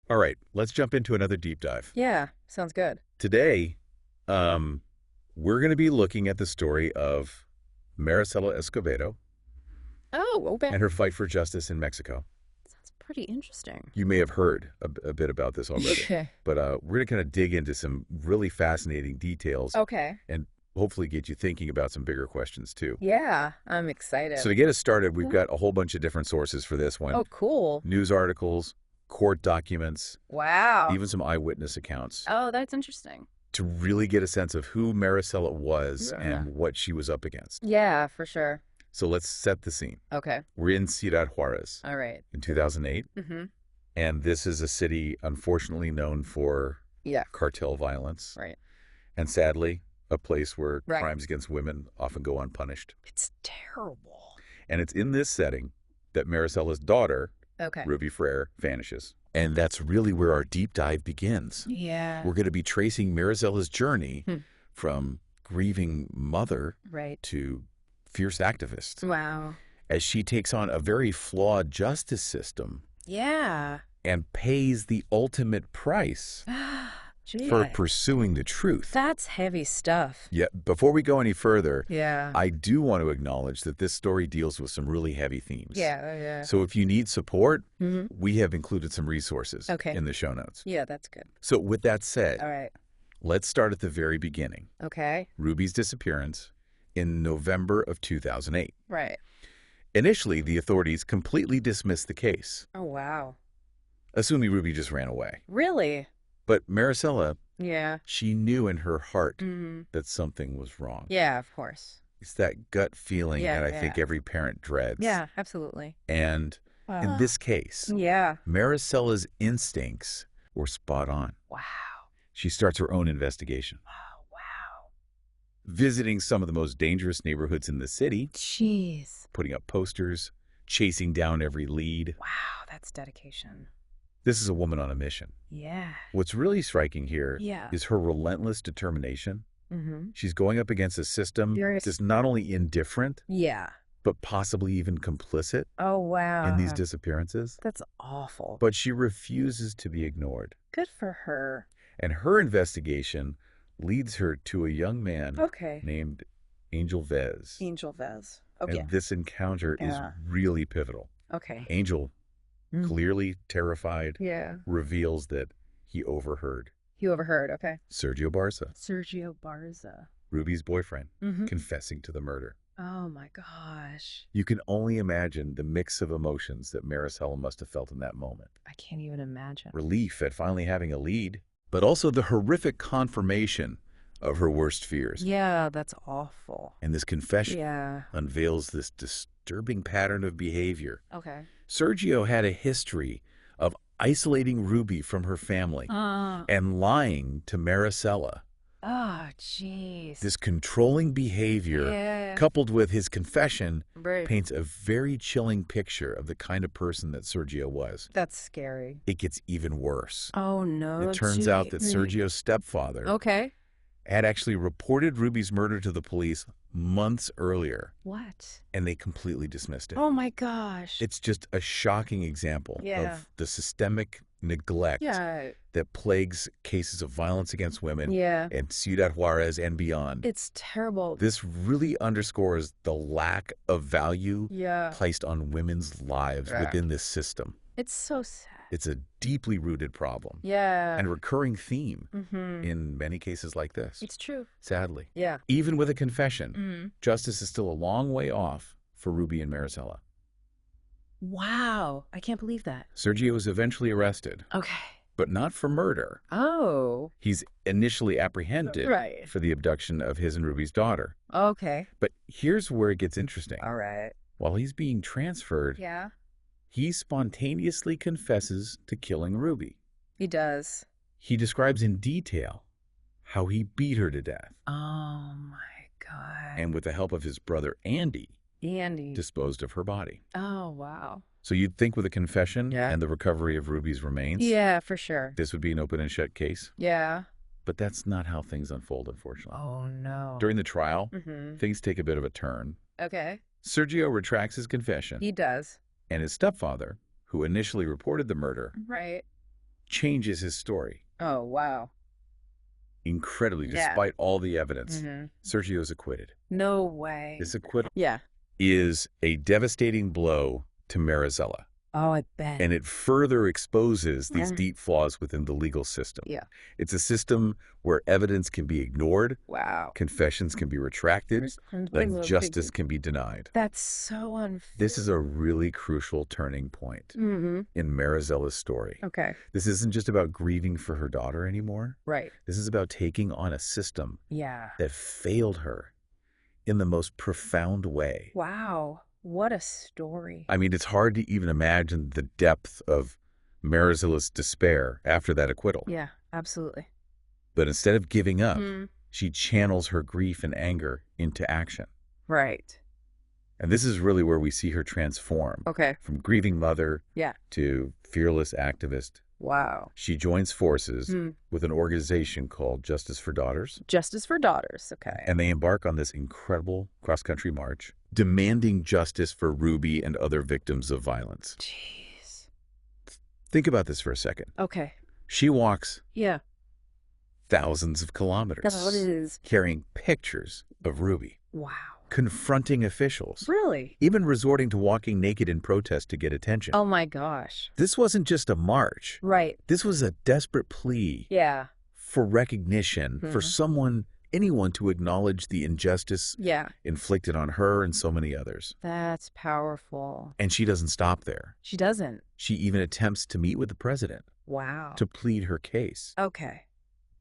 All right, let's jump into another deep dive. Yeah, sounds good. Today, we're going to be looking at the story of Marisella Escobedo Oh, okay. and her fight for justice in Mexico. Sounds pretty interesting. You may have heard a bit about this already, Yeah. but we're going to kind of dig into some really fascinating details Okay. and hopefully get you thinking about some bigger questions too. Yeah, I'm excited. So to get us started, we've got a whole bunch of different sources for this one. Oh, cool. News articles, court documents, Wow. even some eyewitness accounts Oh, that's interesting. to really get a sense of who Marisella was Yeah. and what she was up against. Yeah, for sure. So let's set the scene. Okay. We're in Ciudad Juarez All right. in 2008, Mm-hmm. and this is a city unfortunately known for Yeah. cartel violence, Right. and sadly, a place where Right. crimes against women often go unpunished. It's terrible. And it's in this setting that Maricella's daughter, Okay. Ruby Frier, vanishes. And that's really where our deep dive begins. Yeah. We're going to be tracing Maricella's journey Hmm. from grieving mother Right. to fierce activist Wow. as she takes on a very flawed justice system Yeah. and pays the ultimate price Gee, for pursuing the truth. that's heavy stuff. Yeah, before we go any further, Yeah. I do want to acknowledge that this story deals with some really heavy themes. Yeah. So if you need support, Mm-hmm. we have included some resources Okay. in the show notes. Yeah, that's good. So with that said, All right. let's start at the very beginning. Okay. Ruby's disappearance in November of 2008. Right. Initially, the authorities completely dismissed the case, Oh, wow. assuming Ruby just ran away. Really? But Marisella, Yeah. she knew in her heart Mm-hmm. that something was wrong. Yeah, of course. It's that gut feeling Yeah, that I think yeah. every parent dreads. Yeah, absolutely. And in this case, Yeah. Maricella's instincts were spot on. Wow. She starts her own investigation, Oh, wow. visiting some of the most dangerous neighborhoods in the city, Jeez. putting up posters, chasing down every lead. Wow, that's dedication. This is a woman on a mission. Yeah. What's really striking here Yeah. is her relentless determination. Mm-hmm. She's going up against a system Very- that's not only indifferent, Yeah. but possibly even complicit Oh, wow. in these disappearances. That's awful. But she refuses to be ignored. Good for her. And her investigation leads her to a young man Okay. named Angel Vez. Angel Vez. Okay. And this encounter Yeah. is really pivotal. Okay. Angel, Mm. clearly terrified, Yeah. reveals that he overheard You overheard. Okay. Sergio Barza, Sirio Barza. Ruby's boyfriend, Mm-hmm. confessing to the murder. Oh, my gosh. You can only imagine the mix of emotions that Marisella must have felt in that moment. I can't even imagine. Relief at finally having a lead, but also the horrific confirmation of her worst fears. Yeah, that's awful. And this confession Yeah. unveils this disturbing pattern of behavior. Okay. Sergio had a history of isolating Ruby from her family and lying to Marisella. Oh, jeez. This controlling behavior, Yeah. coupled with his confession, Right. paints a very chilling picture of the kind of person that Sergio was. That's scary. It gets even worse. Oh, no. It turns out that Sergio's stepfather Okay. had actually reported Ruby's murder to the police months earlier, What? and they completely dismissed it. Oh, my gosh. It's just a shocking example Yeah. of the systemic neglect Yeah. that plagues cases of violence against women Yeah. in Ciudad Juarez and beyond. It's terrible. This really underscores the lack of value Yeah. placed on women's lives Yeah. within this system. It's so sad. It's a deeply rooted problem Yeah. and a recurring theme Mm-hmm. in many cases like this, It's true. sadly. Yeah. Even with a confession, Mm. justice is still a long way off for Ruby and Marisella. Wow. I can't believe that. Sergio was eventually arrested, Okay. but not for murder. Oh. He's initially apprehended Right. for the abduction of his and Ruby's daughter. Okay. But here's where it gets interesting. All right. While he's being transferred, Yeah. he spontaneously confesses to killing Ruby. He does. He describes in detail how he beat her to death, Oh, my God. and with the help of his brother Andy, Andy. disposed of her body. Oh, wow. So you'd think with a confession Yeah. and the recovery of Ruby's remains, Yeah, for sure. this would be an open and shut case. Yeah. But that's not how things unfold, unfortunately. Oh, no. During the trial, Mm-hmm. things take a bit of a turn. Okay. Sergio retracts his confession, He does. and his stepfather, who initially reported the murder, Right. changes his story. Oh, wow. Incredibly, Yeah. despite all the evidence, Mm-hmm. Sergio is acquitted. No way. This acquittal Yeah. is a devastating blow to Marisella, Oh, I bet. and it further exposes these Yeah. deep flaws within the legal system. Yeah. It's a system where evidence can be ignored, Wow. confessions can be retracted, and justice can be denied. That's so unfair. This is a really crucial turning point Mm-hmm. in Marisella's story. Okay. This isn't just about grieving for her daughter anymore. Right. This is about taking on a system Yeah. that failed her in the most profound way. Wow. What a story. I mean, it's hard to even imagine the depth of Marisella's despair after that acquittal. Yeah, absolutely. But instead of giving up, Mm. she channels her grief and anger into action. Right. And this is really where we see her transform Okay. from grieving mother Yeah. to fearless activist. Wow. She joins forces Mm. with an organization called Justice for Daughters, Justice for daughters. Okay. and they embark on this incredible cross-country march, demanding justice for Ruby and other victims of violence. Jeez. Think about this for a second. Okay. She walks Yeah. thousands of kilometers, That's what it is. carrying pictures of Ruby, Wow. confronting officials, Really? even resorting to walking naked in protest to get attention. Oh my gosh. This wasn't just a march. Right. This was a desperate plea Yeah. for recognition, for anyone to acknowledge the injustice Yeah. inflicted on her and so many others. That's powerful. And she doesn't stop there. She doesn't. She even attempts to meet with the president Wow. to plead her case, Okay.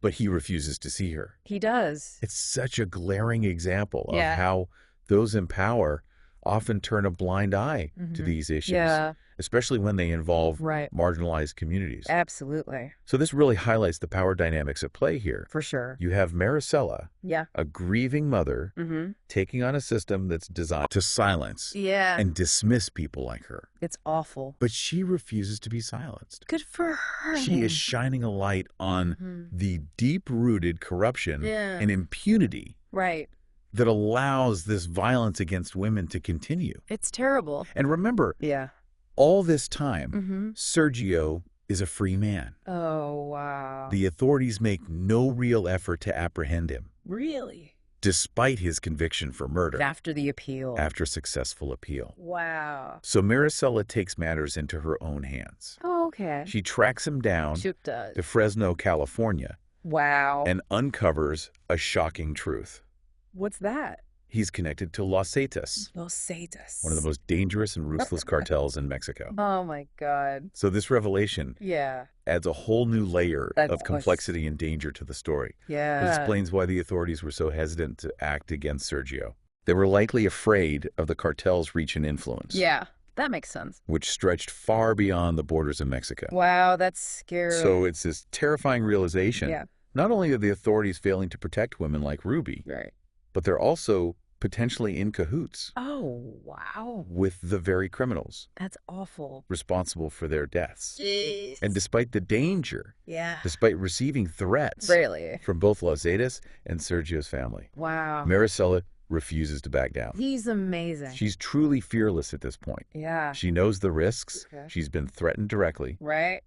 but he refuses to see her. He does. It's such a glaring example Yeah. of how those in power often turn a blind eye to these issues, Yeah. especially when they involve Right. marginalized communities. Absolutely. So this really highlights the power dynamics at play here. For sure. You have Marisella, Yeah. a grieving mother, Mm-hmm. taking on a system that's designed to silence Yeah. and dismiss people like her. It's awful. But she refuses to be silenced. Good for her. She is shining a light on Mhm. the deep-rooted corruption Yeah. and impunity Right. that allows this violence against women to continue. It's terrible. And remember, Yeah. all this time, Mm-hmm. Sergio is a free man. Oh, wow. The authorities make no real effort to apprehend him, Really? despite his conviction for murder After the appeal. after successful appeal. Wow. So Marisella takes matters into her own hands. Oh, okay. She tracks him down Shoot does. to Fresno, California, Wow. and uncovers a shocking truth. What's that? He's connected to Los Zetas, Los Zetas. one of the most dangerous and ruthless cartels in Mexico. Oh, my God. So this revelation Yeah. adds a whole new layer That's of complexity and danger to the story. It Yeah. explains why the authorities were so hesitant to act against Sergio. They were likely afraid of the cartel's reach and influence, Yeah. That makes sense. which stretched far beyond the borders of Mexico. Wow, that's scary. So it's this terrifying realization. Yeah. Not only are the authorities failing to protect women like Ruby, Right. but they're also potentially in cahoots Oh, wow. with the very criminals That's awful. responsible for their deaths. Jeez. And despite the danger, Yeah. despite receiving threats Really? from both Los Zetas and Sergio's family, Wow. Marisella refuses to back down. He's amazing. She's truly fearless at this point. Yeah. She knows the risks. Okay. She's been threatened directly, Right?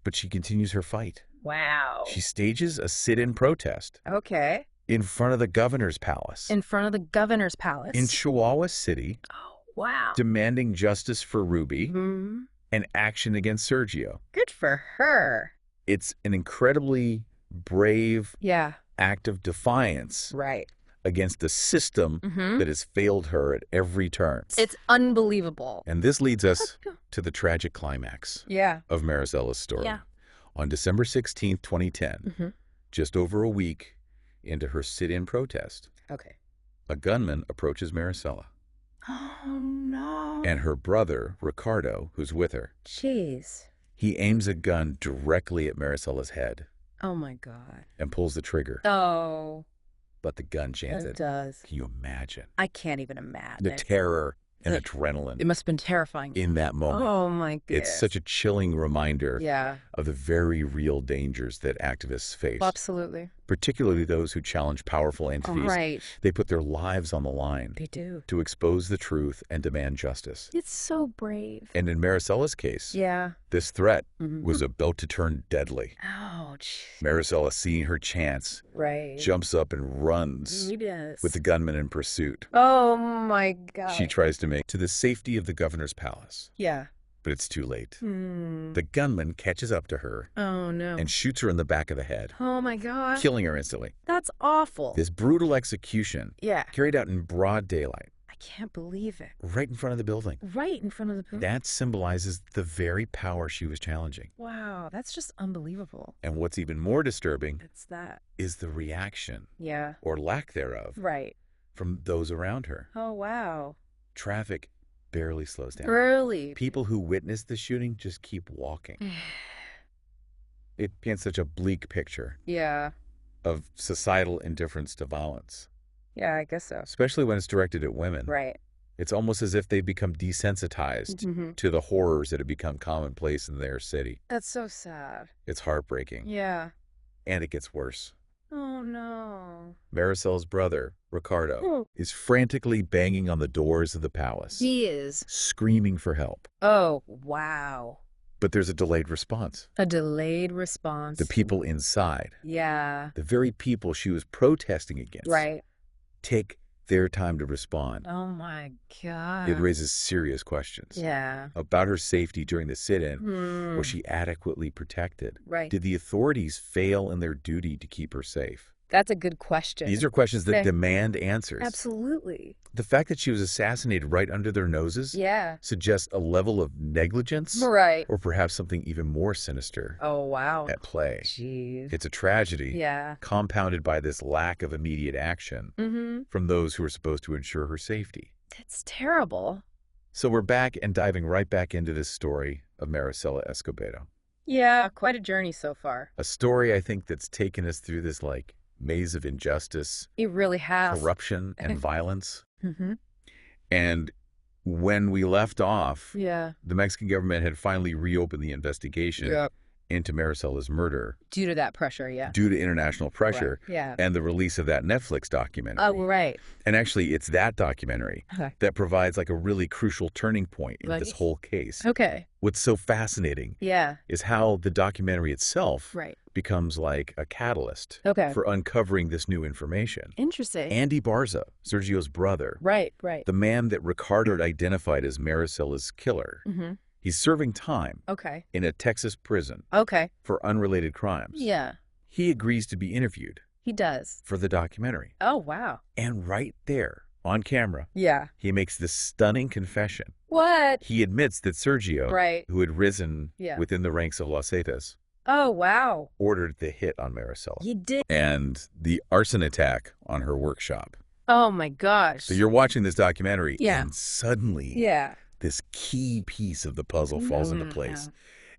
but she continues her fight. Wow. She stages a sit-in protest Okay. in front of the governor's palace In front of the governor's palace. in Chihuahua City, Oh, wow. demanding justice for Ruby Hmm. and action against Sergio. Good for her. It's an incredibly brave Yeah. act of defiance Right. against a system Mm-hmm. that has failed her at every turn. It's unbelievable. And this leads us to the tragic climax Yeah. of Marisella's story. Yeah. On December 16th, 2010, Mm-hmm. just over a week into her sit-in protest, Okay. a gunman approaches Marisella Oh, no. and her brother, Ricardo, who's with her. Jeez. He aims a gun directly at Marisella's head Oh, my God. and pulls the trigger, Oh. but the gun jams It it. does. Can you imagine I can't even imagine. the terror and It adrenaline must have been terrifying. in that moment. Oh my goodness. It's such a chilling reminder Yeah, of the very real dangers that activists face, absolutely. particularly those who challenge powerful entities. Right. They put their lives on the line They do. to expose the truth and demand justice. It's so brave. And in Maricella's case, Yeah. this threat Mhm. was about to turn deadly. Ouch. Maricella, seeing her chance, Right. jumps up and runs Yes. with the gunman in pursuit. Oh my God. She tries to make to the safety of the governor's palace, Yeah. but it's too late. Hmm. The gunman catches up to her Oh no. and shoots her in the back of the head, Oh my God. killing her instantly. That's awful. This brutal execution, Yeah. carried out in broad daylight, I can't believe it. right in front of the building. Right in front of the building. That symbolizes the very power she was challenging. Wow, that's just unbelievable. And what's even more disturbing It's that. is the reaction, Yeah. or lack thereof, Right. from those around her. Oh wow. Traffic barely slows down. Early. People who witnessed the shooting just keep walking. It paints such a bleak picture Yeah. of societal indifference to violence, Yeah, I guess so. especially when it's directed at women. Right. It's almost as if they've become desensitized Mm-hmm. to the horrors that have become commonplace in their city. That's so sad. It's heartbreaking, Yeah. and it gets worse. Oh no. Maricella's brother, Ricardo, Oh. is frantically banging on the doors of the palace, He is. screaming for help. Oh wow. But there's a delayed response. A delayed response. The people inside, Yeah. the very people she was protesting against, Right. take their time to respond. Oh my God. It raises serious questions Yeah. about her safety during the sit-in. Hmm. Was she adequately protected? Right. Did the authorities fail in their duty to keep her safe? That's a good question. These are questions that Okay. demand answers. Absolutely. The fact that she was assassinated right under their noses Yeah. suggests a level of negligence, Right. or perhaps something even more sinister Oh wow. at play. Jeez. It's a tragedy Yeah. compounded by this lack of immediate action Mm-hmm. from those who are supposed to ensure her safety. That's terrible. So we're back and diving right back into this story of Marisella Escobedo. Yeah. Quite a journey so far. A story, I think, that's taken us through this maze of injustice, It really has. corruption, and violence. Mm-hmm. And when we left off, Yeah. the Mexican government had finally reopened the investigation into Maricella's murder Due to that pressure. Yeah. due to international pressure Right. Yeah. and the release of that Netflix documentary. Oh right. And actually, it's that documentary Okay. that provides a really crucial turning point in Right. this whole case. Okay. What's so fascinating Yeah. is how the documentary itself Right. becomes like a catalyst Okay. for uncovering this new information. Interesting. Andy Barza, Sergio's brother, Right. Right. the man that Ricardo had identified as Maricella's killer, Mm-hmm. he's serving time Okay. in a Texas prison Okay. for unrelated crimes. Yeah. He agrees to be interviewed He does. for the documentary. Oh wow. And right there, on camera, Yeah. he makes this stunning confession. What? He admits that Sergio, Right. who had risen Yeah. within the ranks of Los Zetas, Oh wow. ordered the hit on Maricella He did. and the arson attack on her workshop. Oh my gosh. So you're watching this documentary, Yeah. and suddenly Yeah. this key piece of the puzzle falls into place.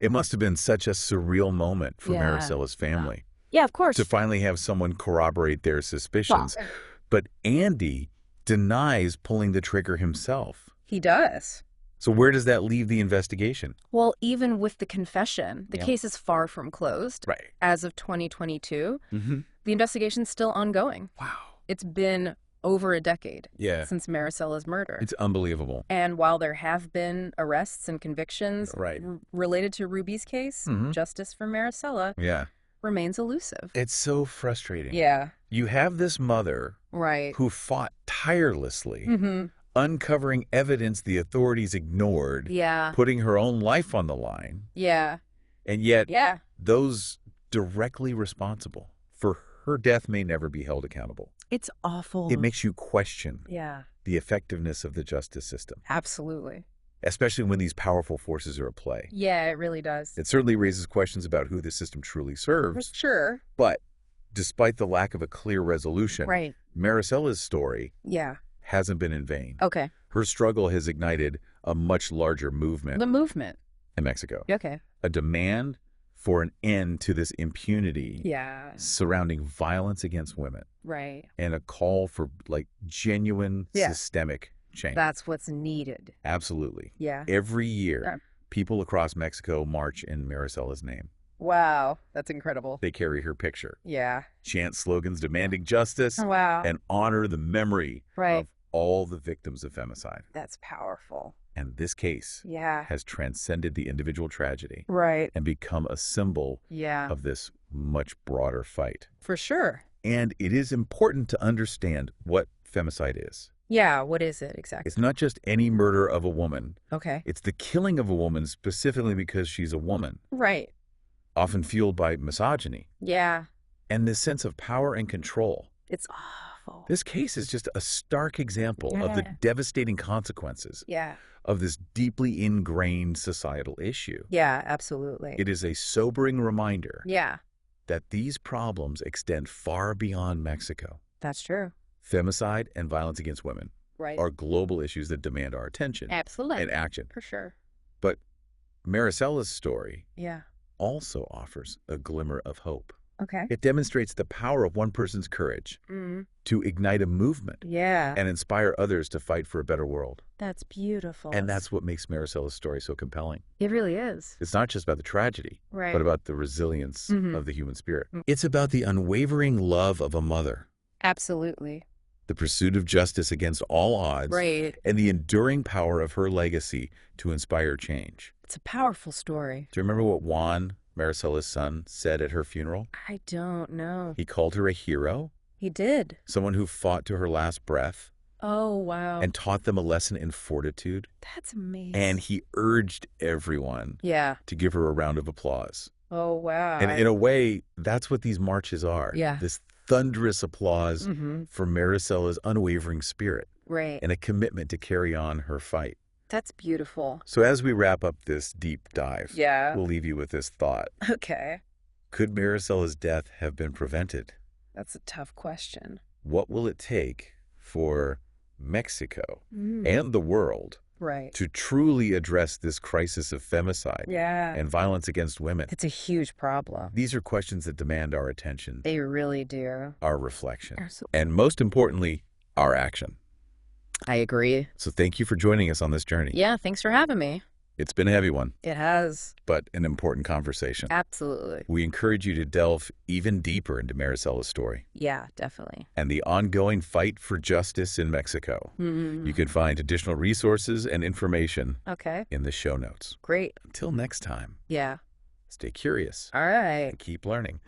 Yeah. It must have been such a surreal moment for Yeah. Maricella's family Yeah. Of course. to finally have someone corroborate their suspicions. But Andy denies pulling the trigger himself. He does. So where does that leave the investigation? Well, even with the confession, the Yeah. case is far from closed. Right. As of 2022, Mm-hmm. the investigation's still ongoing. Wow. It's been over a decade Yeah. since Maricella's murder. It's unbelievable. And while there have been arrests and convictions Right. related to Ruby's case, Mhm. justice for Maricella Yeah. remains elusive. It's so frustrating. Yeah, You have this mother right. who fought tirelessly, Mm-hmm. uncovering evidence the authorities ignored, Yeah, putting her own life on the line, yeah, and yet yeah. those directly responsible for her death may never be held accountable. It's awful. It makes you question Yeah, the effectiveness of the justice system, absolutely. especially when these powerful forces are at play. Yeah, it really does. It certainly raises questions about who the system truly serves, Sure. but despite the lack of a clear resolution, Right. Maricella's story Yeah. hasn't been in vain. Okay. Her struggle has ignited a much larger movement The movement. in Mexico, Okay. a demand for an end to this impunity Yeah. surrounding violence against women, Right. and a call for genuine Yeah. systemic change. That's what's needed. Absolutely. Yeah. Every year, people across Mexico march in Maricella's name. Wow. That's incredible. They carry her picture, Yeah. chant slogans demanding justice, Wow. and honor the memory Right. of all the victims of femicide. That's powerful. And this case Yeah. has transcended the individual tragedy Right. and become a symbol Yeah. of this much broader fight. For sure. And it is important to understand what femicide is. Yeah. What is it exactly? It's not just any murder of a woman. Okay. It's the killing of a woman specifically because she's a woman, Right. often fueled by misogyny Yeah. and this sense of power and control. It's awful. This case is just a stark example of the Yeah. devastating consequences Yeah. of this deeply ingrained societal issue. Yeah. Absolutely. It is a sobering reminder Yeah. that these problems extend far beyond Mexico. That's true. Femicide and violence against women Right. are global issues that demand our attention Absolutely. and action. For sure. But Maricella's story Yeah. also offers a glimmer of hope. Okay. It demonstrates the power of one person's courage to ignite a movement Yeah. and inspire others to fight for a better world. That's beautiful. And that's what makes Maricella's story so compelling. It really is. It's not just about the tragedy, Right. but about the resilience Mhm. of the human spirit. It's about the unwavering love of a mother, Absolutely. the pursuit of justice against all odds, Right. and the enduring power of her legacy to inspire change. It's a powerful story. Do you remember what Juan, Maricella's son, said at her funeral? I don't know. He called her a hero, He did. someone who fought to her last breath Oh, wow. and taught them a lesson in fortitude. That's amazing. And he urged everyone Yeah. to give her a round of applause. Oh, wow. And in a way, that's what these marches are. Yeah. This thunderous applause Mhm. for Maricella's unwavering spirit Right. and a commitment to carry on her fight. That's beautiful. So as we wrap up this deep dive, Yeah. we'll leave you with this thought. Okay. Could Maricella's death have been prevented? That's a tough question. What will it take for Mexico Mm. and the world Right. to truly address this crisis of femicide Yeah. and violence against women? It's a huge problem. These are questions that demand our attention, They really do. our reflection, Absolutely. and most importantly, our action. I agree. So thank you for joining us on this journey. Yeah. Thanks for having me. It's been a heavy one, It has. but an important conversation. Absolutely. We encourage you to delve even deeper into Maricella's story Yeah, definitely. and the ongoing fight for justice in Mexico. Mm. You can find additional resources and information Okay. in the show notes. Great. Until next time, Yeah. stay curious All right. and keep learning.